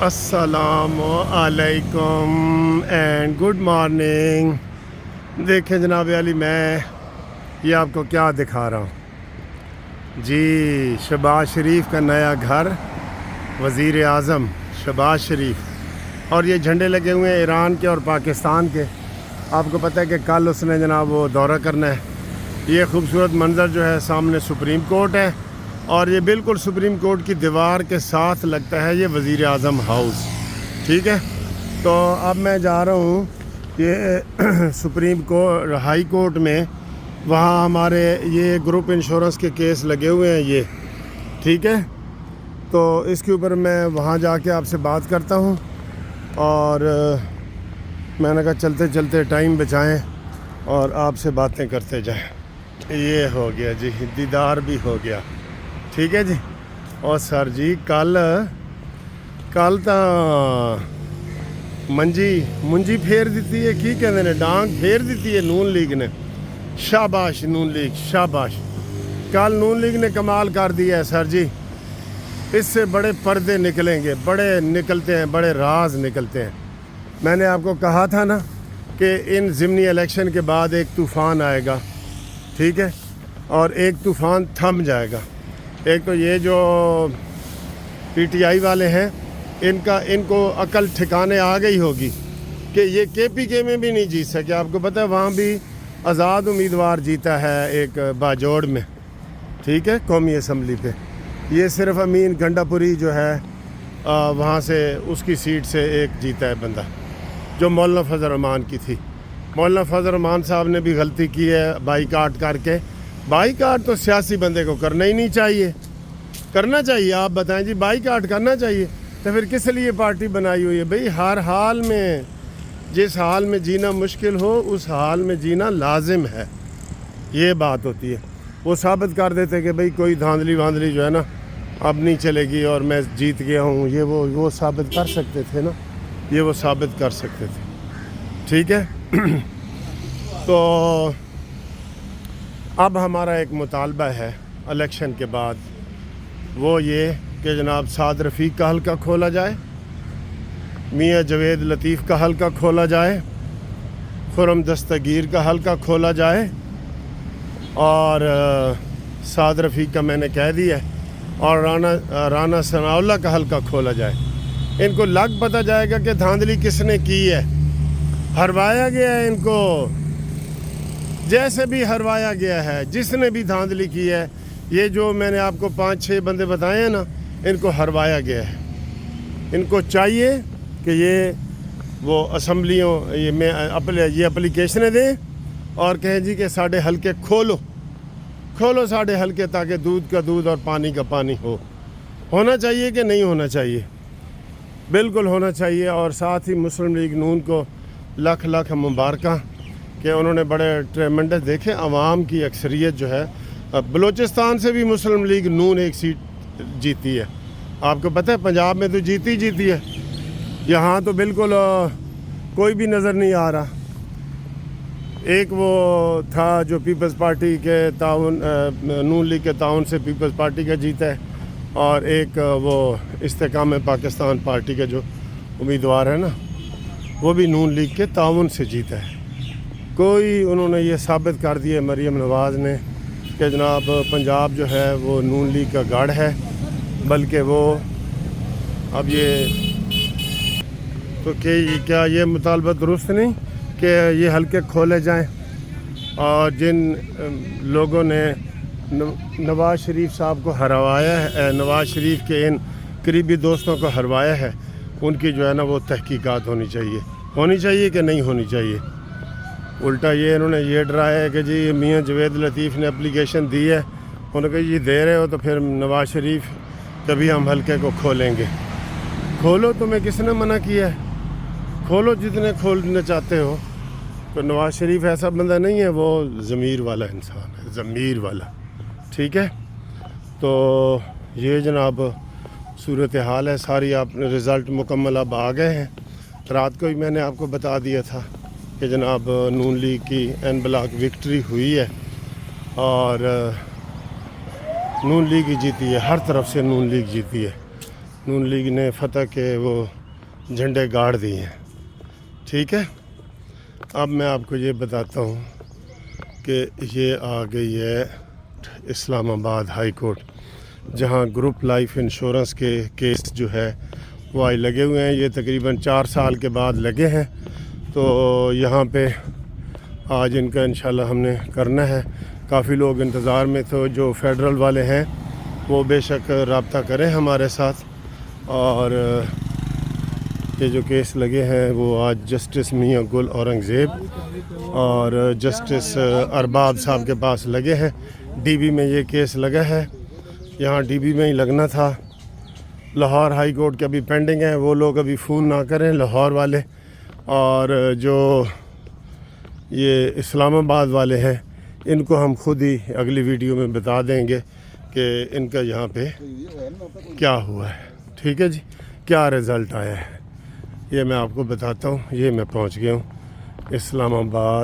السلام علیکم and good morning. دیکھیں جناب علی، میں یہ آپ کو کیا دکھا رہا ہوں جی، شہباز شریف کا نیا گھر، وزیر اعظم شہباز شریف، اور یہ جھنڈے لگے ہوئے ہیں ایران کے اور پاکستان کے۔ آپ کو پتہ ہے کہ کل اس نے جناب وہ دورہ کرنا ہے۔ یہ خوبصورت منظر جو ہے سامنے سپریم کورٹ ہے، اور یہ بالکل سپریم کورٹ کی دیوار کے ساتھ لگتا ہے یہ وزیر اعظم ہاؤس، ٹھیک ہے۔ تو اب میں جا رہا ہوں یہ سپریم کورٹ ہائی کورٹ میں، وہاں ہمارے یہ گروپ انشورنس کے کیس لگے ہوئے ہیں یہ، ٹھیک ہے۔ تو اس کے اوپر میں وہاں جا کے آپ سے بات کرتا ہوں، اور میں نے کہا چلتے چلتے ٹائم بچائیں اور آپ سے باتیں کرتے جائیں۔ یہ ہو گیا جی، دیدار بھی ہو گیا، ٹھیک ہے جی۔ اور سر جی کل ਤਾਂ منجی پھیر دیتی ہے، کی کہتے ہیں، ڈانگ پھیر دیتی ہے نون لیگ نے۔ شاباش نون لیگ، شاباش۔ کل نون لیگ نے کمال کر دیا ہے سر جی، اس سے بڑے پردے نکلیں گے، بڑے نکلتے ہیں، بڑے راز نکلتے ہیں۔ میں نے آپ کو کہا تھا نا کہ ان ضمنی الیکشن کے بعد ایک طوفان آئے گا، ٹھیک ہے، اور ایک طوفان تھم جائے گا۔ ایک تو یہ جو پی ٹی آئی والے ہیں، ان کو عقل ٹھکانے آ گئی ہوگی کہ یہ کے پی کے میں بھی نہیں جیت سکے۔ آپ کو پتہ ہے وہاں بھی آزاد امیدوار جیتا ہے ایک باجوڑ میں، ٹھیک ہے، قومی اسمبلی پہ۔ یہ صرف امین گنڈا پوری جو ہے وہاں سے اس کی سیٹ سے ایک جیتا ہے بندہ، جو مولانا فضل الرحمان کی تھی۔ مولانا فضل الرحمان صاحب نے بھی غلطی کی ہے بائی کاٹ کر کے۔ بائی کاٹ تو سیاسی بندے کو کرنا ہی نہیں چاہیے، کرنا چاہیے؟ آپ بتائیں جی، بائی کاٹ کرنا چاہیے تو پھر کس لیے پارٹی بنائی ہوئی ہے؟ بھئی ہر حال میں، جس حال میں جینا مشکل ہو اس حال میں جینا لازم ہے، یہ بات ہوتی ہے۔ وہ ثابت کر دیتے کہ بھئی کوئی دھاندلی واندلی جو ہے نا اب نہیں چلے گی اور میں جیت گیا ہوں، یہ وہ ثابت کر سکتے تھے نا، یہ وہ ثابت کر سکتے تھے، ٹھیک ہے۔ تو اب ہمارا ایک مطالبہ ہے الیکشن کے بعد، وہ یہ کہ جناب سعد رفیق کا حلقہ کھولا جائے، میاں جوید لطیف کا حلقہ کھولا جائے، خرم دستگیر کا حلقہ کھولا جائے، اور سعد رفیق کا میں نے کہہ دیا ہے، اور رانا ثناء اللہ کا حلقہ کھولا جائے۔ ان کو لگ پتہ جائے گا کہ دھاندلی کس نے کی ہے، ہروایا گیا ہے ان کو، جیسے بھی ہروایا گیا ہے، جس نے بھی دھاندلی کی ہے۔ یہ جو میں نے آپ کو 5-6 بندے بتائے ہیں نا، ان کو ہروایا گیا ہے۔ ان کو چاہیے کہ یہ وہ اسمبلیوں یہ اپلیکیشنیں دیں اور کہیں جی کہ ساڑھے حلقے کھولو ساڑھے حلقے، تاکہ دودھ کا دودھ اور پانی کا پانی ہونا چاہیے کہ نہیں ہونا چاہیے؟ بالکل ہونا چاہیے۔ اور ساتھ ہی مسلم لیگ نون کو لاکھ مبارکہ کہ انہوں نے بڑے ٹریمنڈس دیکھے، عوام کی اکثریت جو ہے، بلوچستان سے بھی مسلم لیگ نون ایک سیٹ جیتی ہے۔ آپ کو پتہ ہے پنجاب میں تو جیتی ہے، یہاں تو بالکل کوئی بھی نظر نہیں آ رہا۔ ایک وہ تھا جو پیپلز پارٹی کے تعاون، نون لیگ کے تعاون سے پیپلز پارٹی کا جیتا ہے، اور ایک وہ استحکام پاکستان پارٹی کا جو امیدوار ہے نا، وہ بھی نون لیگ کے تعاون سے جیتا ہے۔ کوئی انہوں نے یہ ثابت کر دیا مریم نواز نے کہ جناب پنجاب جو ہے وہ نون لیگ کا گڑھ ہے، بلکہ وہ اب یہ تو کہ کیا یہ مطالبہ درست نہیں کہ یہ حلقے کھولے جائیں؟ اور جن لوگوں نے نواز شریف صاحب کو ہروایا ہے، نواز شریف کے ان قریبی دوستوں کو ہروایا ہے، ان کی جو ہے نا وہ تحقیقات ہونی چاہیے کہ نہیں ہونی چاہیے؟ الٹا یہ انہوں نے یہ ڈرایا ہے کہ جی میاں جوید لطیف نے اپلیکیشن دی ہے، انہوں نے کہا جی دے رہے ہو تو پھر نواز شریف کبھی ہم حلقے کو کھولیں گے۔ کھولو، تمہیں کس نے منع کیا ہے؟ کھولو جتنے کھولنا چاہتے ہو۔ تو نواز شریف ایسا بندہ نہیں ہے، وہ ضمیر والا انسان ہے، ضمیر والا، ٹھیک ہے۔ تو یہ جناب صورتحال ہے ساری۔ آپ نے رزلٹ مکمل اب آ گئے ہیں۔ رات کو ہی میں نے آپ کو بتا دیا تھا کہ جناب نون لیگ کی این بلاک وکٹری ہوئی ہے، اور نون لیگ ہی جیتی ہے، ہر طرف سے نون لیگ جیتی ہے۔ نون لیگ نے فتح کے وہ جھنڈے گاڑ دیے ہیں. ٹھیک ہے. اب میں آپ کو یہ بتاتا ہوں کہ یہ آ گئی ہے اسلام آباد ہائی کورٹ، جہاں گروپ لائف انشورنس کے کیس جو ہے وہ آج لگے ہوئے ہیں. یہ تقریباً 4 سال کے بعد لگے ہیں. تو یہاں پہ آج ان کا انشاءاللہ ہم نے کرنا ہے. کافی لوگ انتظار میں تو جو فیڈرل والے ہیں وہ بے شک رابطہ کریں ہمارے ساتھ. اور یہ جو کیس لگے ہیں وہ آج جسٹس میاں گل اورنگزیب اور جسٹس ارباب صاحب کے پاس لگے ہیں. ڈی بی میں یہ کیس لگا ہے. یہاں ڈی بی میں ہی لگنا تھا. لاہور ہائی کورٹ کے ابھی پینڈنگ ہے. وہ لوگ ابھی فون نہ کریں لاہور والے. اور جو یہ اسلام آباد والے ہیں ان کو ہم خود ہی اگلی ویڈیو میں بتا دیں گے کہ ان کا یہاں پہ کیا ہوا ہے. ٹھیک ہے جی، کیا رزلٹ آیا ہے یہ میں آپ کو بتاتا ہوں. یہ میں پہنچ گیا ہوں اسلام آباد.